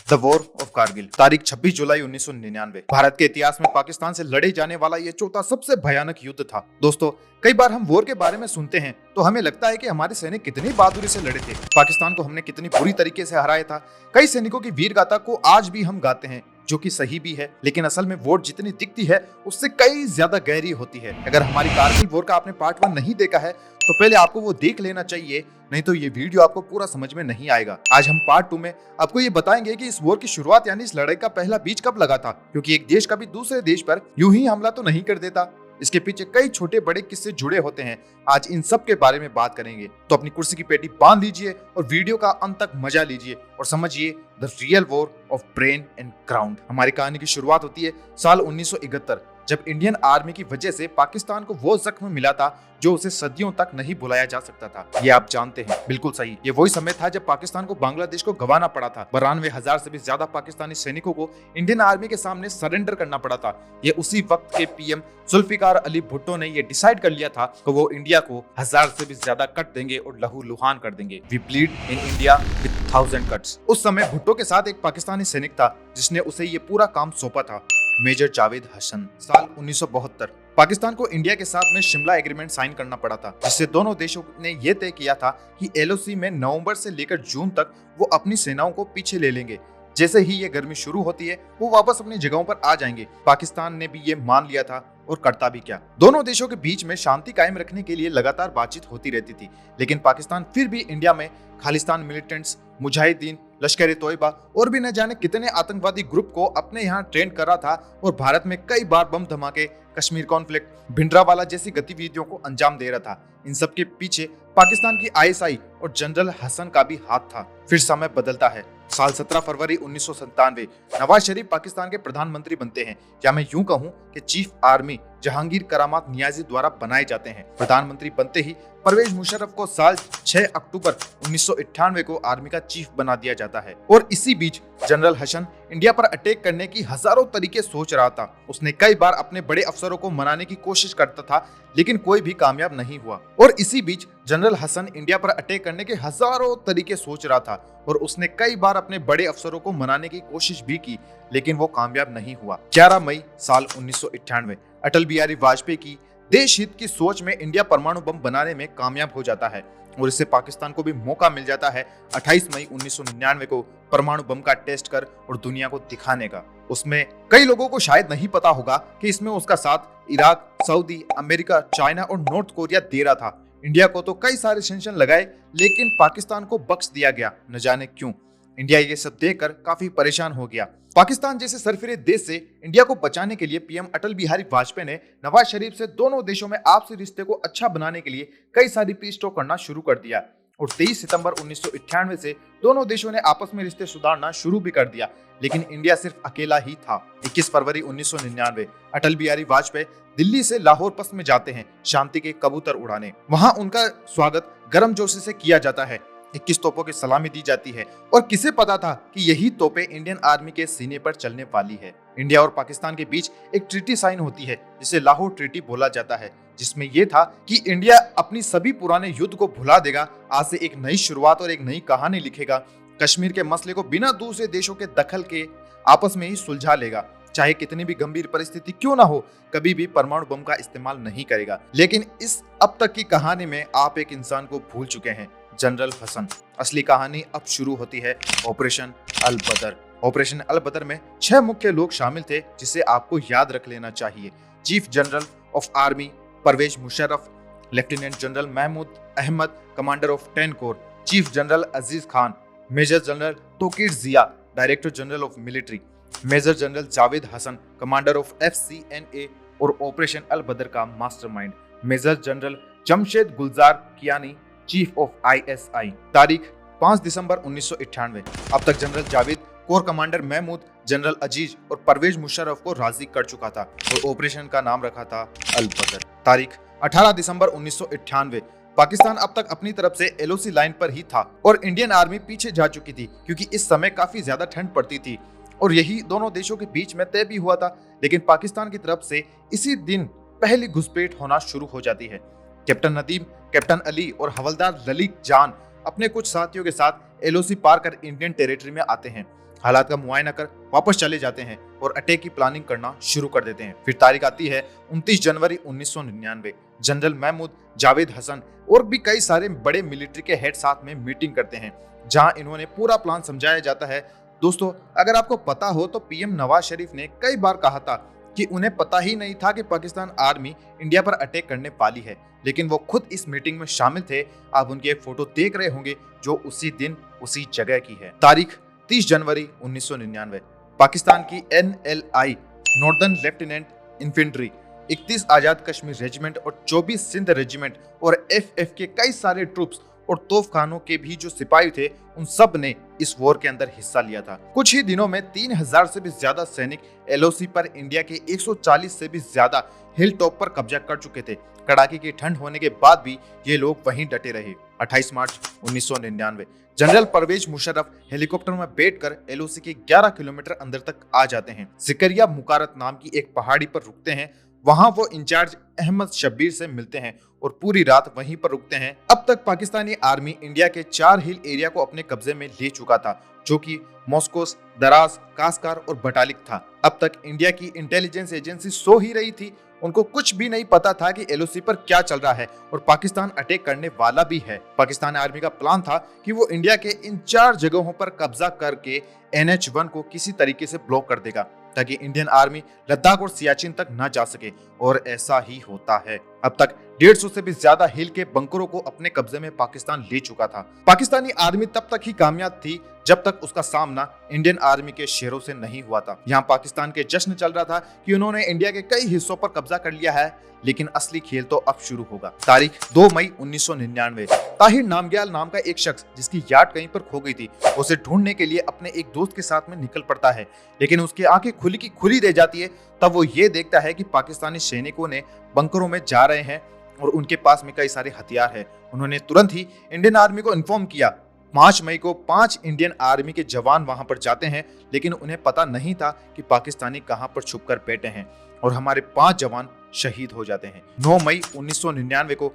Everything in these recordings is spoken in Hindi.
द वॉर ऑफ कारगिल, तारीख 26 जुलाई 1999। भारत के इतिहास में पाकिस्तान से लड़े जाने वाला यह चौथा सबसे भयानक युद्ध था। दोस्तों, कई बार हम वॉर के बारे में सुनते हैं तो हमें लगता है कि हमारे सैनिक कितनी बहादुरी से लड़े थे, पाकिस्तान को हमने कितनी बुरी तरीके से हराया था। कई सैनिकों की वीर गाथा को आज भी हम गाते हैं, जो कि सही भी है, लेकिन असल में वॉर जितनी दिखती है उससे कई ज्यादा गहरी होती है। अगर हमारी कारगिल वॉर का आपने पार्ट 1 नहीं देखा है तो पहले आपको वो देख लेना चाहिए, नहीं तो ये वीडियो आपको पूरा समझ में नहीं आएगा। आज हम पार्ट 2 में आपको ये बताएंगे कि इस वॉर की शुरुआत यानी इस लड़ाई का पहला बीज कब लगा था, क्योंकि एक देश कभी दूसरे देश पर यूं ही हमला तो नहीं कर देता। इसके पीछे कई छोटे बड़े किस्से जुड़े होते हैं। आज इन सब के बारे में बात करेंगे, तो अपनी कुर्सी की पेटी बांध लीजिए और वीडियो का अंत तक मजा लीजिए और समझिए the real war of brain and ground. हमारी कहानी की शुरुआत होती है साल 1971, जब इंडियन आर्मी की वजह से पाकिस्तान को वो जख्म मिला था जो उसे सदियों तक नहीं भुलाया जा सकता था। ये आप जानते हैं, बिल्कुल सही। ये वही समय था जब पाकिस्तान को बांग्लादेश को गंवाना पड़ा था। 92,000 से भी ज्यादा पाकिस्तानी सैनिकों को इंडियन आर्मी के सामने सरेंडर करना पड़ा था। ये उसी वक्त के पीएम जुल्फिकार अली भुट्टो ने ये डिसाइड कर लिया था कि वो इंडिया को 1000 से भी ज्यादा कट देंगे और लहू लुहान कर देंगे। We bleed in India with 1000 cuts. उस समय भुट्टो के साथ एक पाकिस्तानी सैनिक था जिसने उसे ये पूरा काम सौंपा था, मेजर जावेद हसन। साल 1972 पाकिस्तान को इंडिया के साथ में शिमला एग्रीमेंट साइन करना पड़ा था, जिससे दोनों देशों ने यह तय किया था कि एलओसी में नवंबर से लेकर जून तक वो अपनी सेनाओं को पीछे ले लेंगे। जैसे ही ये गर्मी शुरू होती है वो वापस अपनी जगहों पर आ जाएंगे। पाकिस्तान ने भी ये मान लिया था और करता भी क्या। दोनों देशों के बीच में शांति कायम रखने के लिए लगातार बातचीत होती रहती थी, लेकिन पाकिस्तान फिर भी इंडिया में खालिस्तान मिलिटेंट्स, मुजाहिदीन, लश्कर ए तोयबा और भी न जाने कितने आतंकवादी ग्रुप को अपने यहाँ ट्रेन कर रहा था और भारत में कई बार बम धमाके, कश्मीर कॉन्फ्लिक्ट, भिंडरावाला जैसी गतिविधियों को अंजाम दे रहा था। इन सब के पीछे पाकिस्तान की आईएसआई और जनरल हसन का भी हाथ था। फिर समय बदलता है। साल 17 फरवरी 1997 नवाज शरीफ पाकिस्तान के प्रधानमंत्री बनते हैं, या मैं यूं कहूं कि चीफ आर्मी जहांगीर करामात नियाजी द्वारा बनाए जाते हैं। प्रधानमंत्री बनते ही परवेज मुशर्रफ को साल 6 अक्टूबर 1998 को आर्मी का चीफ बना दिया जाता है। और इसी बीच जनरल हसन इंडिया पर अटैक करने की हजारों तरीके सोच रहा था। उसने कई बार अपने बड़े अफसरों को मनाने की कोशिश करता था, लेकिन कोई भी कामयाब नहीं हुआ। और इसी बीच जनरल हसन इंडिया पर अटैक करने के हजारों तरीके सोच रहा था और उसने कई बार अपने बड़े अफसरों को मनाने की कोशिश भी की, लेकिन वो कामयाब नहीं हुआ। 11 मई साल 1998 अटल बिहारी वाजपेयी की देश हित की सोच में इंडिया परमाणु बम बनाने में कामयाब हो जाता है और इससे पाकिस्तान को भी मौका मिल जाता है 28 मई 1999 को परमाणु बम का टेस्ट कर और दुनिया को दिखाने का। उसमें कई लोगों को शायद नहीं पता होगा कि इसमें उसका साथ इराक, सऊदी, अमेरिका, चाइना और नॉर्थ कोरिया दे रहा था। इंडिया को तो कई सारे सेंक्शन लगाए, लेकिन पाकिस्तान को बख्श दिया गया, न जाने क्यों। इंडिया ये सब देखकर काफी परेशान हो गया। पाकिस्तान जैसे सरफिरे देश से इंडिया को बचाने के लिए पीएम अटल बिहारी वाजपेयी ने नवाज शरीफ से दोनों देशों में आपसी रिश्ते को अच्छा बनाने के लिए कई सारी पीस टॉक करना शुरू कर दिया और 23 सितंबर 1998 से दोनों देशों ने आपस में रिश्ते सुधारना शुरू भी कर दिया, लेकिन इंडिया सिर्फ अकेला ही था। 21 फरवरी 1999 अटल बिहारी वाजपेयी दिल्ली से लाहौर पस में जाते हैं शांति के कबूतर उड़ाने। वहां उनका स्वागत गर्मजोशी से किया जाता है। 21 तोपों की सलामी दी जाती है और किसे पता था कि यही तोपें इंडियन आर्मी के सीने पर चलने वाली है। इंडिया और पाकिस्तान के बीच एक ट्रीटी साइन होती है जिसे लाहौर ट्रीटी बोला जाता है, जिसमें यह था कि इंडिया अपनी सभी पुराने युद्ध को भुला देगा, आज से एक नई शुरुआत और एक नई कहानी लिखेगा। कश्मीर के मसले को बिना दूसरे देशों के दखल के आपस में ही सुलझा लेगा, चाहे कितनी भी गंभीर परिस्थिति क्यों ना हो, कभी भी परमाणु बम का इस्तेमाल नहीं करेगा। लेकिन इस अब तक की कहानी में आप एक इंसान को भूल चुके हैं, जनरल हसन। असली कहानी अब शुरू होती है, ऑपरेशन अल बदर। ऑपरेशन अल बदर में 6 मुख्य लोग शामिल थे जिसे आपको याद रख लेना चाहिए। Chief general of army Pervez Musharraf, lieutenant general Mahmood Ahmed commander of 10 corps, chief general Aziz Khan, major general Tauqir Zia director general of military, major general Javed Hassan commander of FCNA और ऑपरेशन अल बदर का mastermind major general Jamshed Gulzar Kiyani, chief of ISI। तारीख 5 दिसंबर 1998। अब तक general Javed corps commander Mahmood, general Aziz और परवेज मुशर्रफ को राजी कर चुका था और ऑपरेशन का नाम रखा था अल बदर। तारीख 18 दिसंबर 1998। पाकिस्तान अब तक अपनी तरफ से LOC लाइन पर ही था और इंडियन आर्मी पीछे जा चुकी थी, क्योंकि इस समय काफी ज्यादा ठंड पड़ती थी और यही दोनों देशों के बीच में तय भी हुआ था। लेकिन पाकिस्तान की तरफ से इसी दिन पहली घुसपैठ होना शुरू हो जाती है। कैप्टन नदीम, कैप्टन अली और हवलदार ललित जान अपने कुछ साथियों के साथ LOC पार कर इंडियन टेरिटरी में आते हैं हालात का मुआयना कर वापस चले जाते हैं और अटैक की प्लानिंग करना शुरू कर देते हैं। फिर तारीख आती है 29 जनवरी 1999। जनरल महमूद जावेद हसन और भी कई सारे बड़े मिलिट्री के हेड साथ में मीटिंग करते हैं, जहां इन्होंने पूरा प्लान समझाया जाता है। दोस्तों, अगर आपको पता हो तो पीएम नवाज शरीफ ने कई बार कहा था कि उन्हें पता ही नहीं था कि पाकिस्तान आर्मी इंडिया पर अटैक करने वाली है, लेकिन वो खुद इस मीटिंग में शामिल थे। आप उनकी एक फोटो देख रहे होंगे जो उसी दिन उसी जगह की है। तारीख 30 जनवरी 1999। पाकिस्तान की NLI नॉर्दर्न लेफ्टिनेंट इन्फेंट्री, 31 आजाद कश्मीर रेजिमेंट और 24 सिंध रेजिमेंट और FF के कई सारे ट्रूप्स और तोफखानों के भी जो सिपाही थे, उन सब ने इस वॉर के अंदर हिस्सा लिया था। कुछ ही दिनों में 3000 से भी ज्यादा सैनिक LOC पर इंडिया के 140 से भी ज्यादा हिल टॉप पर कब्जा कर चुके थे। कड़ाके की ठंड होने के बाद भी ये लोग वहीं डटे रहे। 28 मार्च 1999। जनरल परवेज मुशर्रफ हेलीकॉप्टर में बैठकर LOC के 11 किलोमीटर अंदर तक आ जाते हैं। सिकरिया मुकारत नाम की एक पहाड़ी पर रुकते हैं। वहां वो इंचार्ज अहमद शब्बीर से मिलते हैं और पूरी रात वहीं पर रुकते हैं। अब तक पाकिस्तानी आर्मी इंडिया के 4 हिल एरिया को अपने कब्जे में ले चुका था, जो कि मॉस्कोस, दराज, कासकार और बटालिक था। अब तक इंडिया की इंटेलिजेंस एजेंसी सो ही रही थी। उनको कुछ भी नहीं पता था कि LOC पर क्या चल रहा है और पाकिस्तान अटैक करने वाला भी है। पाकिस्तान आर्मी का प्लान था कि वो इंडिया के इन 4 जगहों पर कब्जा करके NH-1 को किसी तरीके से ब्लॉक कर देगा, ताकि इंडियन आर्मी लद्दाख और सियाचिन तक न जा सके, और ऐसा ही होता है। अब तक 150 से भी ज्यादा हिल के बंकरों को अपने कब्जे में पाकिस्तान ले चुका था। पाकिस्तानी आर्मी तब तक ही कामयाब थी जब तक उसका सामना इंडियन आर्मी के शेरों से नहीं हुआ था। यहाँ पाकिस्तान के जश्न चल रहा था कि उन्होंने इंडिया के कई हिस्सों पर कब्जा कर लिया है, लेकिन असली खेल तो अब शुरू होगा। तारीख 2 मई 1999। ताहिर नामग्याल नाम का एक शख्स, जिसकी याट कहीं पर खो गई थी, उसे ढूंढने के लिए अपने एक दोस्त के साथ में निकल पड़ता है, लेकिन उसकी आंखें खुली की खुली रह जाती है। तब वो ये देखता है कि पाकिस्तानी सैनिकों ने बंकरों में जा रहे हैं और उनके पास में कई सारे हथियार हैं। उन्होंने तुरंत ही इंडियन आर्मी को इन्फॉर्म किया। 5 मई को 5 इंडियन आर्मी के जवान वहां पर जाते हैं, लेकिन उन्हें पता नहीं था कि पाकिस्तानी कहां पर छुपकर बैठे हैं, और हमारे 5 जवान शहीद हो जाते हैं। 9 मई 1999 को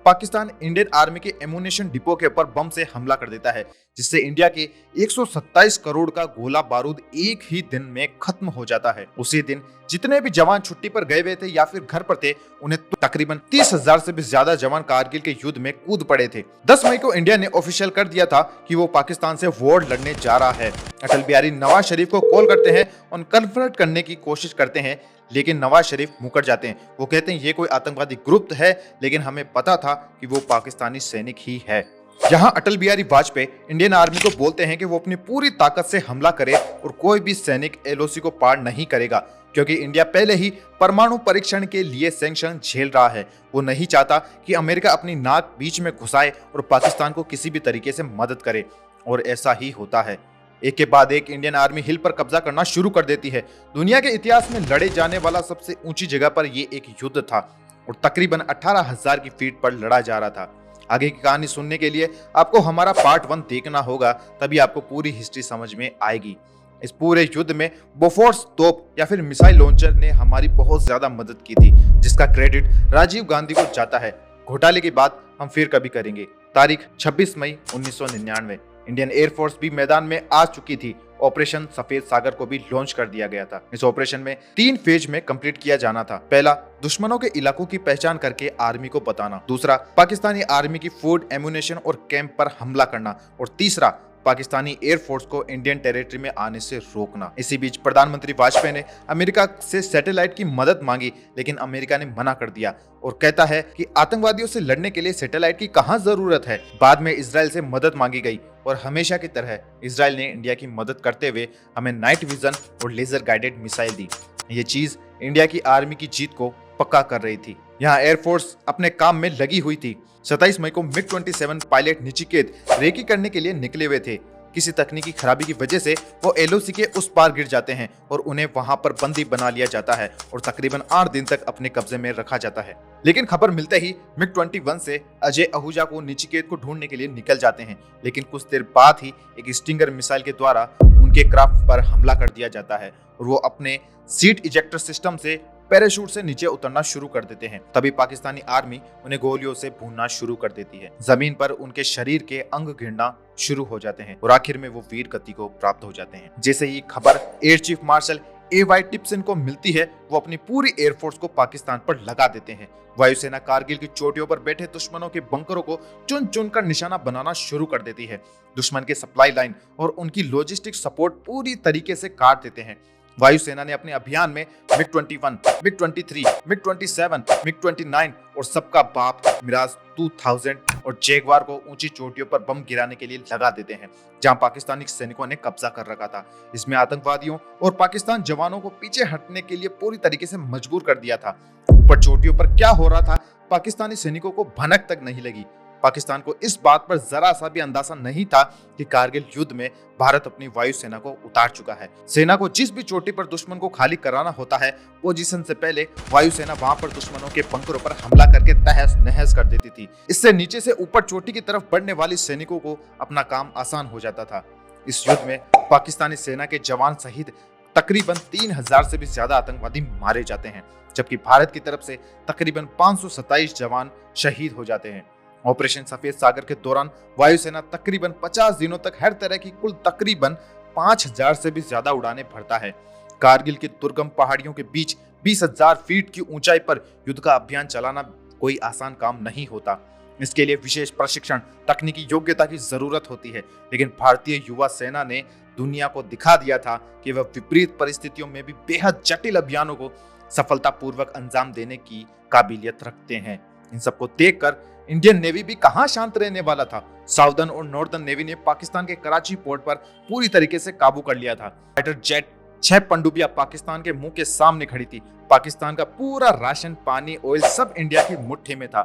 पाकिस्तान इंडियन आर्मी के एमुनेशन डिपो के ऊपर बम से हमला कर देता है, जिससे इंडिया के 127 करोड़ का गोला बारूद एक ही दिन में खत्म हो जाता है। उसी दिन जितने भी जवान छुट्टी पर गए हुए थे या फिर घर पर थे, उन्हें तकरीबन 30,000 से भी ज्यादा जवान कारगिल के युद्ध में कूद पड़े थे। 10 मई को इंडिया ने ऑफिशियल कर दिया था कि वो पाकिस्तान से वॉर लड़ने जा रहा है। अटल बिहारी नवाज शरीफ को कॉल करते हैं और कन्फ्रंट करने की कोशिश करते हैं, लेकिन नवाज शरीफ मुकर जाते हैं। वो कहते हैं ये कोई आतंकवादी ग्रुप है, लेकिन हमें पता था कि वो पाकिस्तानी सैनिक ही है। यहाँ अटल बिहारी वाजपेयी इंडियन आर्मी को बोलते हैं कि वो अपनी पूरी ताकत से हमला करे और कोई भी सैनिक LOC को पार नहीं करेगा, क्योंकि इंडिया पहले ही परमाणु परीक्षण के लिए सैंक्शन झेल रहा है। वो नहीं चाहता कि अमेरिका अपनी नाक बीच में घुसाए और पाकिस्तान को किसी भी तरीके से मदद करे, और ऐसा ही होता है। एक के बाद एक इंडियन आर्मी हिल पर कब्जा करना शुरू कर देती है। दुनिया के इतिहास में लड़े जाने वाला सबसे ऊंची जगह पर ये एक युद्ध था और तकरीबन 18,000 की फीट पर लड़ा जा रहा था। आगे की कहानी सुनने के लिए आपको हमारा पार्ट 1 देखना होगा, तभी आपको पूरी हिस्ट्री समझ में आएगी। इस पूरे युद्ध में बोफोर्स तोप या फिर मिसाइल लॉन्चर ने हमारी बहुत ज्यादा मदद की थी, जिसका क्रेडिट राजीव गांधी को जाता है। घोटाले की बात हम फिर कभी करेंगे। तारीख 26 मई 1999। इंडियन एयरफोर्स भी मैदान में आ चुकी थी। ऑपरेशन सफेद सागर को भी लॉन्च कर दिया गया था। इस ऑपरेशन में 3 फेज में कंप्लीट किया जाना था। पहला, दुश्मनों के इलाकों की पहचान करके आर्मी को बताना। दूसरा, पाकिस्तानी आर्मी की फूड, एमुनेशन और कैंप पर हमला करना। और तीसरा, पाकिस्तानी एयरफोर्स को इंडियन टेरिटरी में आने से रोकना। इसी बीच प्रधानमंत्री वाजपेयी ने अमेरिका से सैटेलाइट की मदद मांगी, लेकिन अमेरिका ने मना कर दिया और कहता है कि आतंकवादियों से लड़ने के लिए सैटेलाइट की कहां जरूरत है। बाद में इजराइल से मदद मांगी गई और हमेशा की तरह इजराइल ने इंडिया की मदद करते हुए हमें नाइट विजन और लेजर गाइडेड मिसाइल दी। ये चीज इंडिया की आर्मी की जीत को पक्का कर रही थी। यहाँ एयरफोर्स अपने काम में लगी हुई थी। 27 मई को MiG-27 पायलट नचिकेत रेकी करने के लिए निकले हुए थे। किसी तकनीकी खराबी की वजह से वो LOC के उस पार गिर जाते हैं और उन्हें वहां पर बंदी बना लिया जाता है और तकरीबन 8 दिन तक अपने कब्जे में रखा जाता है। लेकिन खबर मिलते ही MiG-21 से अजय आहूजा को नचिकेत को ढूंढने के लिए निकल जाते हैं, लेकिन कुछ देर बाद ही एक स्टिंगर मिसाइल के द्वारा उनके क्राफ्ट पर हमला कर दिया जाता है और वो अपने सीट इजेक्टर सिस्टम से पैराशूट से नीचे उतरना शुरू कर देते हैं। तभी पाकिस्तानी आर्मी उन्हें गोलियों से भूनना शुरू कर देती है। जमीन पर उनके शरीर के अंग गिरना शुरू हो जाते हैं और आखिर में वो वीर गति को प्राप्त हो जाते हैं। जैसे ही खबर एयर चीफ मार्शल A.Y. टिप्सन को मिलती है, वो अपनी पूरी एयरफोर्स को पाकिस्तान पर लगा देते हैं। वायुसेना कारगिल की चोटियों पर बैठे दुश्मनों के बंकरों को चुन चुन कर निशाना बनाना शुरू कर देती है। दुश्मन के सप्लाई लाइन और उनकी लॉजिस्टिक सपोर्ट पूरी तरीके से काट देते हैं। वायुसेना ने अपने अभियान में MiG-21, MiG-23, MiG-27, MiG-29 और सबका बाप मिराज 2000 और जैगवार को ऊंची चोटियों पर बम गिराने के लिए लगा देते हैं, जहां पाकिस्तानी सैनिकों ने कब्जा कर रखा था। इसमें आतंकवादियों और पाकिस्तान जवानों को पीछे हटने के लिए पूरी तरीके से मजबूर कर दिया था। ऊपर चोटियों पर क्या हो रहा था, पाकिस्तानी सैनिकों को भनक तक नहीं लगी। पाकिस्तान को इस बात पर जरा सा भी अंदाजा नहीं था कि कारगिल युद्ध में भारत अपनी वायुसेना को उतार चुका है। सेना को जिस भी चोटी पर दुश्मन को खाली कराना होता है, पोजीशन से पहले वायुसेना वहां पर दुश्मनों के बंकरों पर हमला करके तहस नहस कर देती थी। इससे नीचे से ऊपर चोटी की तरफ बढ़ने वाली सैनिकों को अपना काम आसान हो जाता था। इस युद्ध में पाकिस्तानी सेना के जवान सहित तकरीबन 3000 से भी ज्यादा आतंकवादी मारे जाते हैं, जबकि भारत की तरफ से तकरीबन 527 जवान शहीद हो जाते हैं। ऑपरेशन सफेद सागर के दौरान वायुसेना तकरीबन 50 दिनों तक हर तरह की कुल तकरीबन 5000 से भी ज्यादा उड़ानें भरता है। कारगिल की दुर्गम पहाड़ियों के बीच 20,000 फीट की ऊंचाई पर युद्ध का अभियान चलाना कोई आसान काम नहीं होता। इसके लिए विशेष प्रशिक्षण, तकनीकी योग्यता की जरूरत होती है, लेकिन भारतीय युवा सेना ने दुनिया को दिखा दिया था कि वह विपरीत परिस्थितियों में भी बेहद जटिल अभियानों को सफलतापूर्वक अंजाम देने की काबिलियत रखते हैं। इन सबको देखकर इंडियन नेवी भी कहां शांत रहने वाला था। साउदर्न और नॉर्दर्न नेवी ने पाकिस्तान के कराची पोर्ट पर पूरी तरीके से काबू कर लिया था। फाइटर जेट 6 पनडुब्बियां पाकिस्तान के मुंह के सामने खड़ी थी। पाकिस्तान का पूरा राशन, पानी, ऑयल सब इंडिया की मुट्ठी में था।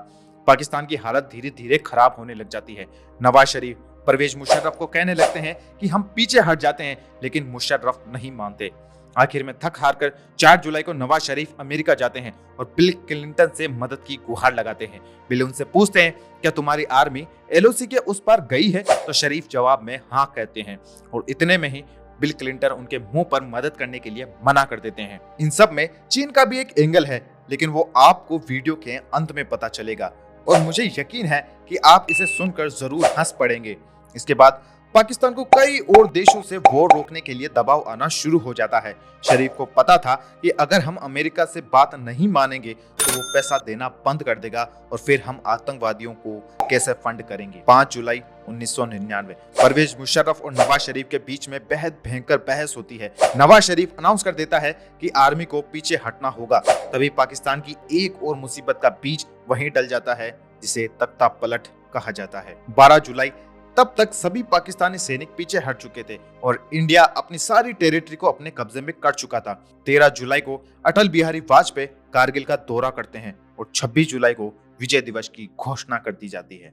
पाकिस्तान की हालत धीरे धीरे खराब होने लग जाती है। नवाज शरीफ परवेज मुशर्रफ को कहने लगते हैं कि हम पीछे हट जाते हैं, लेकिन मुशर्रफ नहीं मानते। आखिर में थक हार कर 4 जुलाई को नवाज शरीफ अमेरिका जाते हैं और बिल क्लिंटन से मदद की गुहार लगाते हैं। बिल उनसे पूछते हैं, क्या तुम्हारी आर्मी LOC के उस पार गई है? तो शरीफ जवाब में हाँ कहते हैं और इतने में ही बिल क्लिंटन उनके मुंह पर मदद करने के लिए मना कर देते हैं। इन सब में चीन का भी एक एंगल है, लेकिन वो आपको वीडियो के अंत में पता चलेगा और मुझे यकीन है कि आप इसे सुनकर जरूर हंस पड़ेंगे। इसके बाद पाकिस्तान को कई और देशों से वॉर रोकने के लिए दबाव आना शुरू हो जाता है। शरीफ को पता था कि अगर हम अमेरिका से बात नहीं मानेंगे तो वो पैसा देना बंद कर देगा और फिर हम आतंकवादियों को कैसे फंड करेंगे। 5 जुलाई 1999 परवेज मुशर्रफ और नवाज शरीफ के बीच में बेहद भयंकर बहस होती है। नवाज शरीफ अनाउंस कर देता है कि आर्मी को पीछे हटना होगा। तभी पाकिस्तान की एक और मुसीबत का बीज वहीं डल जाता है, जिसे तख्ता पलट कहा जाता है। 12 जुलाई तब तक सभी पाकिस्तानी सैनिक पीछे हट चुके थे और इंडिया अपनी सारी टेरिटरी को अपने कब्जे में कर चुका था। 13 जुलाई को अटल बिहारी वाजपेयी कारगिल का दौरा करते हैं और 26 जुलाई को विजय दिवस की घोषणा कर दी जाती है।